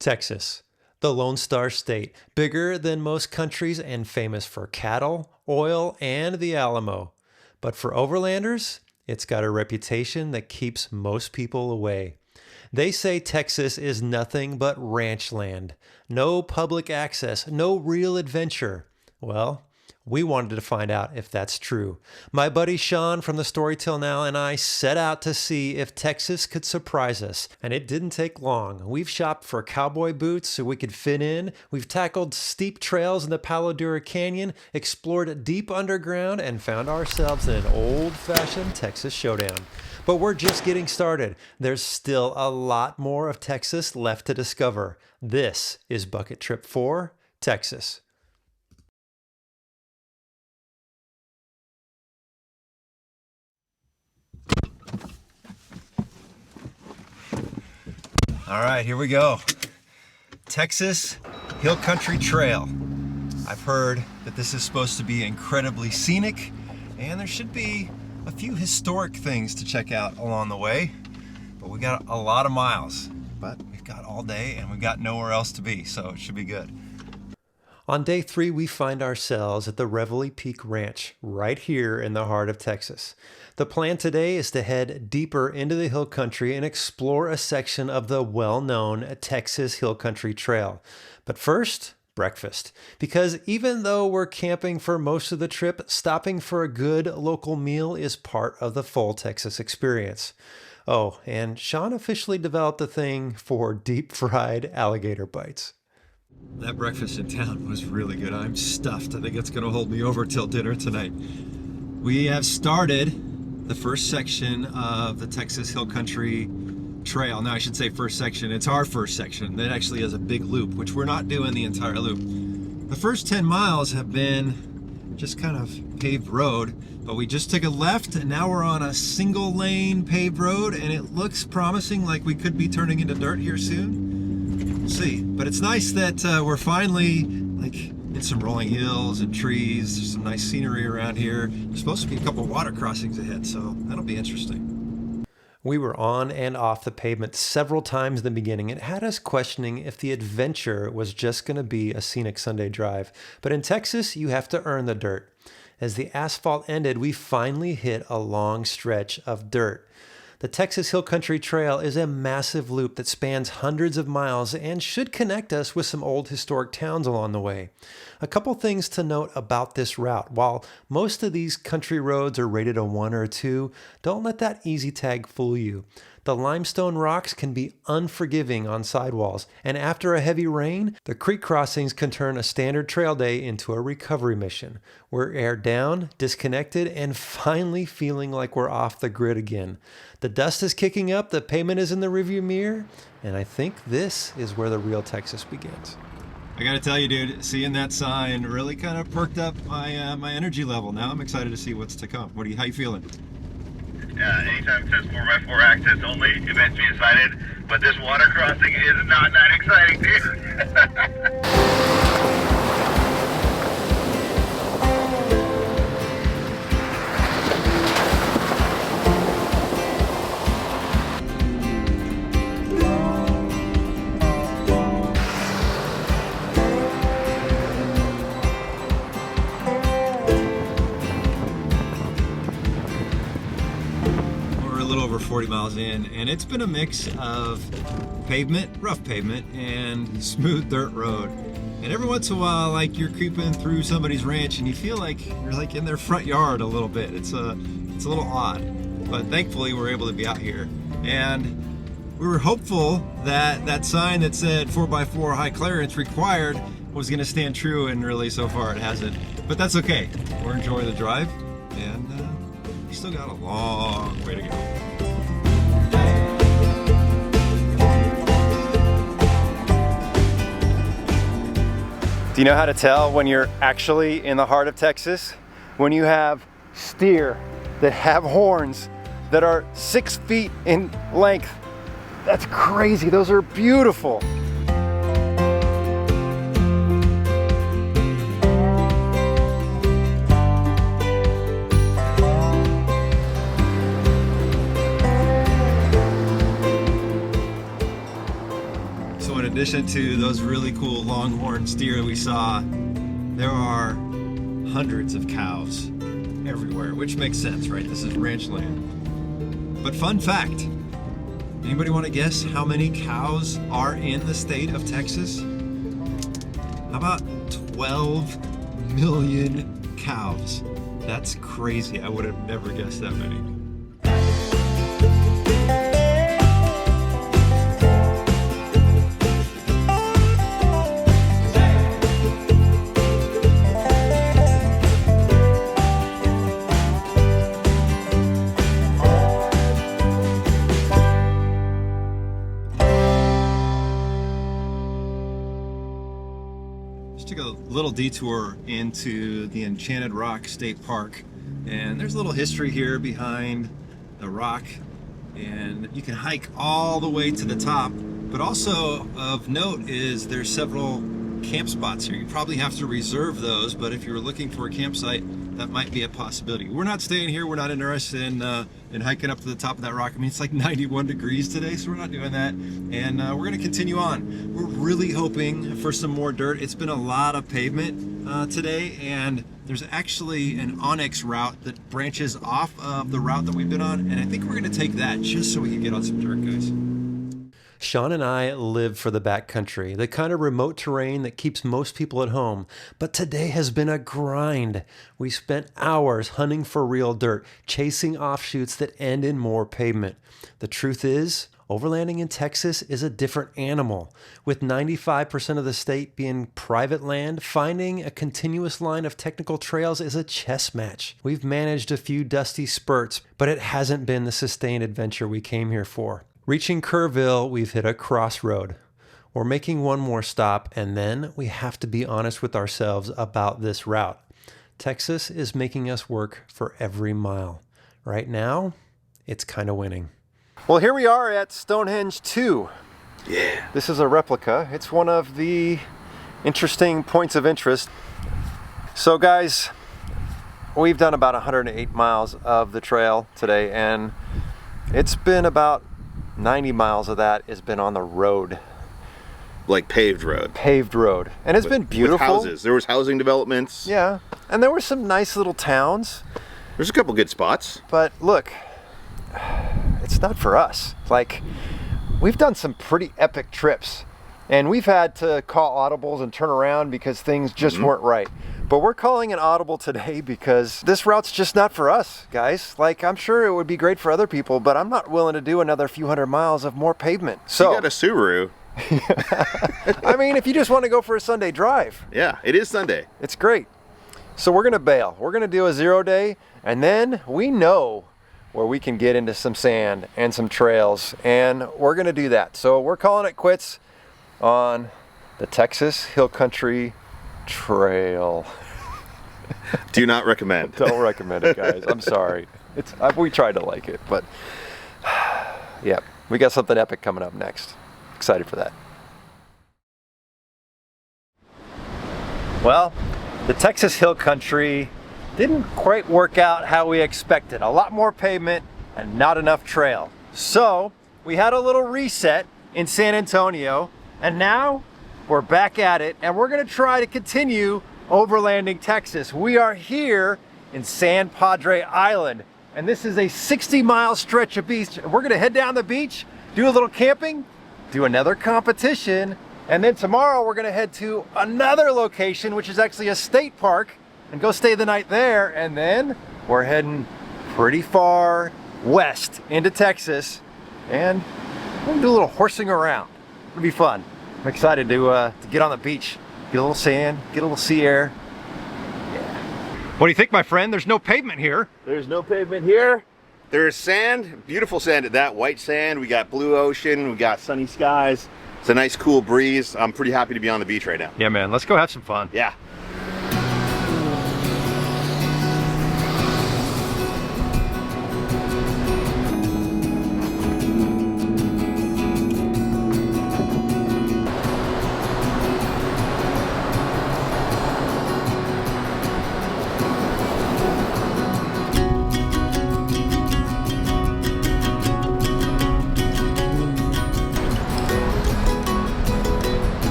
Texas, the Lone Star State, bigger than most countries and famous for cattle, oil, and the Alamo. But for overlanders, it's got a reputation that keeps most people away. They say Texas is nothing but ranch land. No public access, no real adventure. Well, we wanted to find out if that's true. My buddy Sean from the Story Till Now and I set out to see if Texas could surprise us, and it didn't take long. We've shopped for cowboy boots so we could fit in. We've tackled steep trails in the Palo Duro Canyon, explored deep underground, and found ourselves in an old-fashioned Texas showdown. But we're just getting started. There's still a lot more of Texas left to discover. This is Bucket Trip 4, Texas. All right, here we go. Texas Hill Country Trail. I've heard that this is supposed to be incredibly scenic, and there should be a few historic things to check out along the way. But we got a lot of miles, but we've got all day and we've got nowhere else to be, so it should be good. On day 3, we find ourselves at the Reveille Peak Ranch, right here in the heart of Texas. The plan today is to head deeper into the hill country and explore a section of the well-known Texas Hill Country Trail. But first, breakfast. Because even though we're camping for most of the trip, stopping for a good local meal is part of the full Texas experience. Oh, and Sean officially developed a thing for deep-fried alligator bites. That breakfast in town was really good. I'm stuffed. I think it's going to hold me over till dinner tonight. We have started the first section of the Texas Hill Country Trail. Now I should say first section. It's our first section. That actually is a big loop, which we're not doing the entire loop. The first 10 miles have been just kind of paved road, but we just took a left and now we're on a single lane paved road and it looks promising, like we could be turning into dirt here soon. We'll see. But it's nice that we're finally like in some rolling hills and trees. There's some nice scenery around here. There's supposed to be a couple water crossings ahead, so that'll be interesting. We were on and off the pavement several times in the beginning. It had us questioning if the adventure was just going to be a scenic Sunday drive. But in Texas, you have to earn the dirt. As the asphalt ended, we finally hit a long stretch of dirt. The Texas Hill Country Trail is a massive loop that spans hundreds of miles and should connect us with some old historic towns along the way. A couple things to note about this route. While most of these country roads are rated a 1 or 2, don't let that easy tag fool you. The limestone rocks can be unforgiving on sidewalls, and after a heavy rain, the creek crossings can turn a standard trail day into a recovery mission. We're aired down, disconnected, and finally feeling like we're off the grid again. The dust is kicking up, the pavement is in the rearview mirror, and I think this is where the real Texas begins. I gotta tell you, dude, seeing that sign really kind of perked up my energy level. Now I'm excited to see what's to come. How you feeling? Yeah, anytime it says 4x4 access only, it makes me excited. But this water crossing is not that exciting, dude. A little over 40 miles in, and it's been a mix of pavement, rough pavement, and smooth dirt road. And every once in a while, like, you're creeping through somebody's ranch and you feel like you're like in their front yard a little bit. It's a little odd, but thankfully we're able to be out here. And we were hopeful that that sign that said 4x4 high clearance required was going to stand true, and really so far it hasn't. But that's okay. We're enjoying the drive, and we still got a long way to go. Do you know how to tell when you're actually in the heart of Texas? When you have steer that have horns that are 6 feet in length. That's crazy. Those are beautiful. in addition to those really cool longhorn steer we saw, there are hundreds of cows everywhere, which makes sense, right? This is ranch land. But fun fact, anybody want to guess how many cows are in the state of Texas? How about 12 million cows? That's crazy. I would have never guessed that many. Took a little detour into the Enchanted Rock State Park, and there's a little history here behind the rock, and you can hike all the way to the top. But also of note is there's several camp spots here. You probably have to reserve those, but if you're looking for a campsite, that might be a possibility. We're not staying here. We're not interested in hiking up to the top of that rock. I mean, it's like 91 degrees today, so we're not doing that. And we're gonna continue on. We're really hoping for some more dirt. It's been a lot of pavement today, and there's actually an onyx route that branches off of the route that we've been on, and I think we're gonna take that just so we can get on some dirt, guys. Sean and I live for the backcountry, the kind of remote terrain that keeps most people at home. But today has been a grind. We spent hours hunting for real dirt, chasing offshoots that end in more pavement. The truth is, overlanding in Texas is a different animal. With 95% of the state being private land, finding a continuous line of technical trails is a chess match. We've managed a few dusty spurts, but it hasn't been the sustained adventure we came here for. Reaching Kerrville, we've hit a crossroad. We're making one more stop, and then we have to be honest with ourselves about this route. Texas is making us work for every mile. Right now, it's kind of winning. Well, here we are at Stonehenge 2. Yeah. This is a replica. It's one of the interesting points of interest. So guys, we've done about 108 miles of the trail today, and it's been about 90 miles of that has been on the road. Like paved road. Paved road. And it's been beautiful. With houses. There was housing developments. Yeah. And there were some nice little towns. There's a couple good spots. But look, it's not for us. Like, we've done some pretty epic trips. And we've had to call audibles and turn around because things just weren't right. But we're calling an audible today because this route's just not for us, guys. Like, I'm sure it would be great for other people, but I'm not willing to do another few hundred miles of more pavement. So you got a Subaru. I mean, if you just want to go for a Sunday drive. Yeah, it is Sunday. It's great. So we're gonna bail. We're gonna do a 0 day, and then we know where we can get into some sand and some trails, and we're gonna do that. So we're calling it quits on the Texas Hill Country Trail. Do not recommend. Don't recommend it, guys. I'm sorry. We tried to like it, but yeah, we got something epic coming up next. Excited for that. Well, the Texas Hill Country didn't quite work out how we expected. A lot more pavement and not enough trail. So we had a little reset in San Antonio, and now we're back at it, and we're gonna try to continue overlanding Texas. We are here in San Padre Island, and this is a 60-mile stretch of beach. We're gonna head down the beach, do a little camping, do another competition, and then tomorrow we're gonna head to another location, which is actually a state park, and go stay the night there, and then we're heading pretty far west into Texas, and we're gonna do a little horsing around. It'll be fun. I'm excited to get on the beach, get a little sand, get a little sea air. Yeah. What do you think, my friend? There's no pavement here. There's no pavement here. There's sand, beautiful sand at that, white sand. We got blue ocean, we got sunny skies. It's a nice cool breeze. I'm pretty happy to be on the beach right now. Yeah, man, let's go have some fun. Yeah.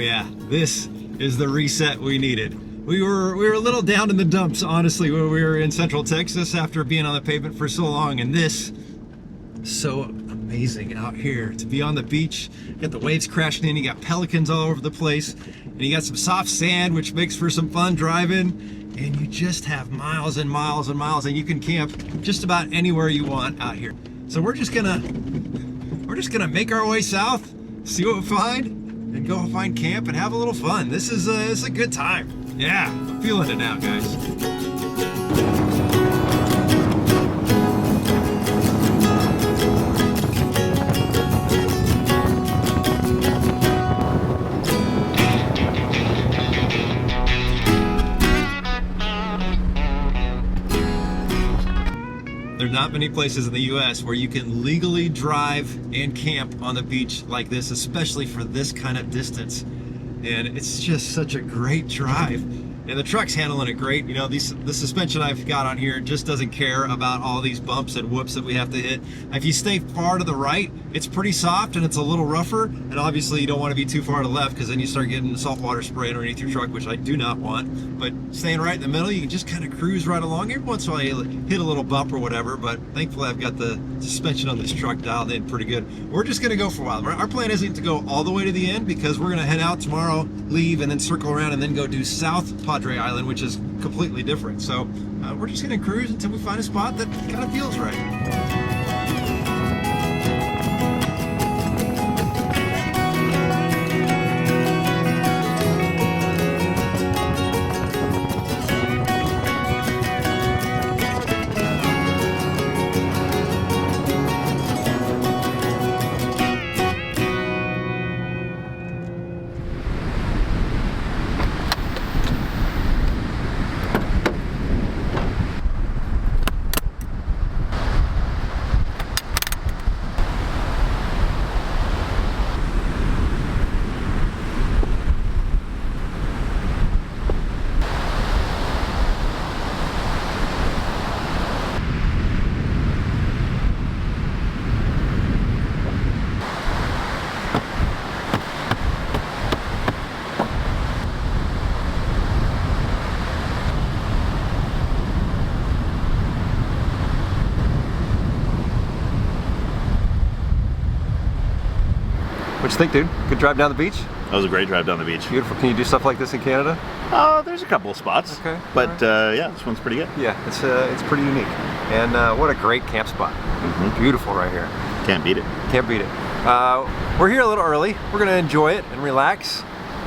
yeah, this is the reset we needed. We were a little down in the dumps, honestly, when we were in Central Texas after being on the pavement for so long, and this so amazing out here to be on the beach. You got the waves crashing in, you got pelicans all over the place, and you got some soft sand, which makes for some fun driving, and you just have miles and miles and miles, and you can camp just about anywhere you want out here. So we're just gonna make our way south, see what we find, and go find camp and have a little fun. This is a good time. Yeah, I'm feeling it now, guys. There's not many places in the US where you can legally drive and camp on the beach like this, especially for this kind of distance. And it's just such a great drive. And the truck's handling it great. You know, the suspension I've got on here just doesn't care about all these bumps and whoops that we have to hit. If you stay far to the right, it's pretty soft and it's a little rougher. And obviously you don't want to be too far to the left because then you start getting salt water spray underneath your truck, which I do not want. But staying right in the middle, you can just kind of cruise right along. Every once in a while you hit a little bump or whatever, but thankfully I've got the suspension on this truck dialed in pretty good. We're just gonna go for a while. Our plan isn't to go all the way to the end because we're gonna head out tomorrow, leave, and then circle around and then go do South Padre Island, which is completely different. So we're just gonna cruise until we find a spot that kind of feels right. What you think, dude? Good drive down the beach? That was a great drive down the beach. Beautiful. Can you do stuff like this in Canada? There's a couple of spots. Okay. But yeah, this one's pretty good. Yeah, it's pretty unique. And what a great camp spot. Mm-hmm. Beautiful right here. Can't beat it. Can't beat it. We're here a little early. We're gonna enjoy it and relax.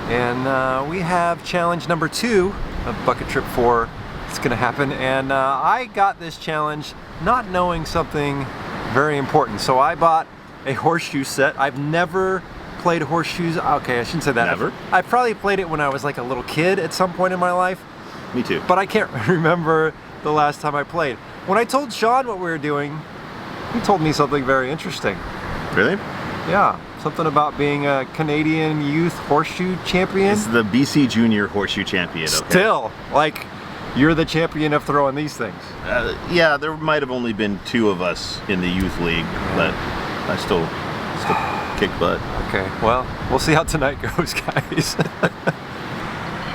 And we have challenge number 2 of Bucket Trip 4. It's gonna happen. And I got this challenge not knowing something very important. So I bought a horseshoe set. I've never played horseshoes. Okay, I shouldn't say that. Never? I probably played it when I was like a little kid at some point in my life. Me too. But I can't remember the last time I played. When I told Sean what we were doing, he told me something very interesting. Really? Yeah, something about being a Canadian youth horseshoe champion. It's the BC Junior Horseshoe Champion. Okay? Still, like, you're the champion of throwing these things. Yeah, there might have only been 2 of us in the youth league, but I still kick butt. Okay, well, we'll see how tonight goes, guys.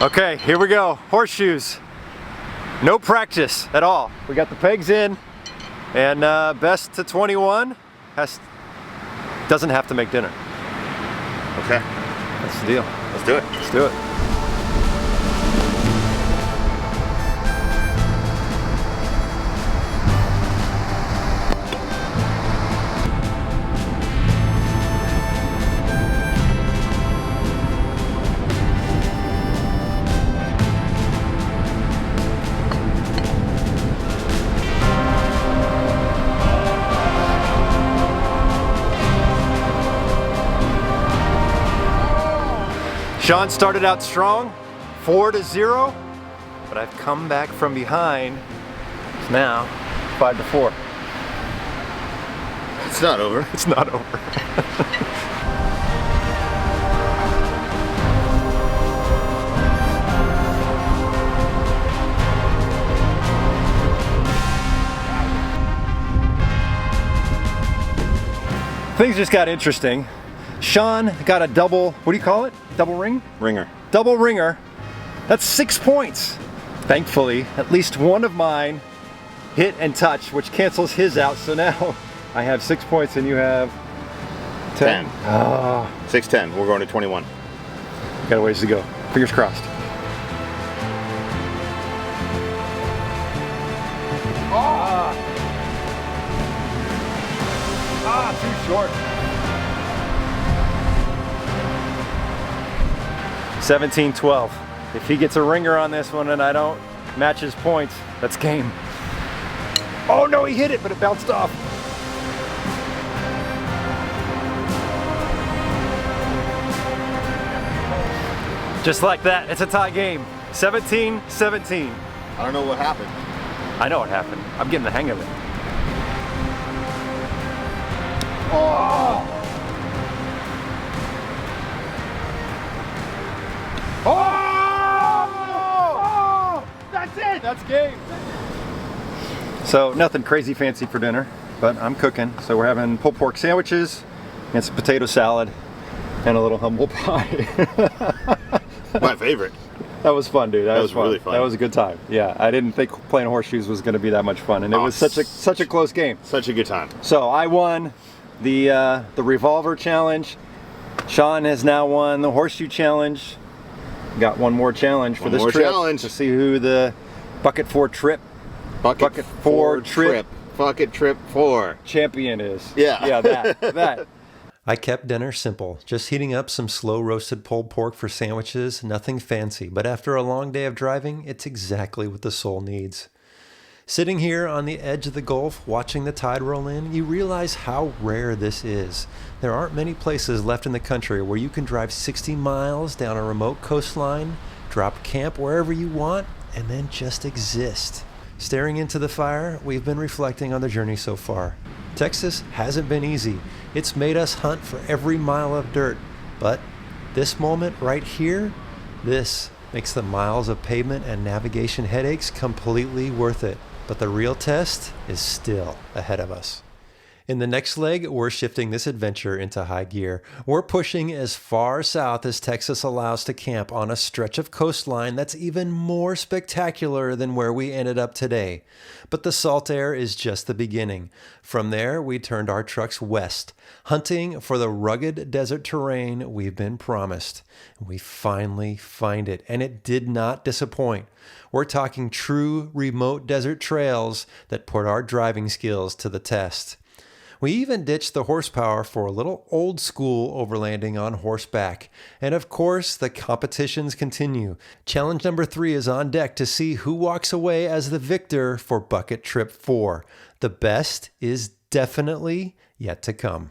Okay, here we go. Horseshoes. No practice at all. We got the pegs in, and best to 21 doesn't have to make dinner. Okay. That's the deal. Let's do it. Let's do it. Sean started out strong, 4-0, but I've come back from behind. It's now 5-4. It's not over. It's not over. Things just got interesting. Sean got a double, what do you call it? Double ring? Ringer. Double ringer. That's 6 points. Thankfully, at least one of mine hit and touch, which cancels his out. So now I have 6 points and you have 10. 6-10. We're going to 21. Got a ways to go. Fingers crossed. Too short. 17-12. If he gets a ringer on this one and I don't match his points, that's game. Oh no, he hit it, but it bounced off. Just like that, it's a tie game. 17-17. I don't know what happened. I know what happened. I'm getting the hang of it. That's it! That's game. So nothing crazy fancy for dinner, but I'm cooking. So we're having pulled pork sandwiches and some potato salad and a little humble pie. My favorite. That was fun, dude. That was fun. Really fun. That was a good time. Yeah, I didn't think playing horseshoes was going to be that much fun, and it was such a close game. Such a good time. So I won the revolver challenge. Sean has now won the horseshoe challenge. Got one more challenge for this trip to see who the bucket 4 trip Bucket 4 trip. Bucket trip 4 champion is. Yeah. that. I kept dinner simple, just heating up some slow roasted pulled pork for sandwiches, nothing fancy, but after a long day of driving, it's exactly what the soul needs. Sitting here on the edge of the Gulf, watching the tide roll in, you realize how rare this is. There aren't many places left in the country where you can drive 60 miles down a remote coastline, drop camp wherever you want, and then just exist. Staring into the fire, we've been reflecting on the journey so far. Texas hasn't been easy. It's made us hunt for every mile of dirt. But this moment right here, this makes the miles of pavement and navigation headaches completely worth it. But the real test is still ahead of us. In the next leg, we're shifting this adventure into high gear. We're pushing as far south as Texas allows to camp on a stretch of coastline that's even more spectacular than where we ended up today. But the salt air is just the beginning. From there, we turned our trucks west, hunting for the rugged desert terrain we've been promised. We finally find it, and it did not disappoint. We're talking true remote desert trails that put our driving skills to the test. We even ditched the horsepower for a little old school overlanding on horseback. And of course, the competitions continue. Challenge number 3 is on deck to see who walks away as the victor for Bucket Trip 4. The best is definitely yet to come.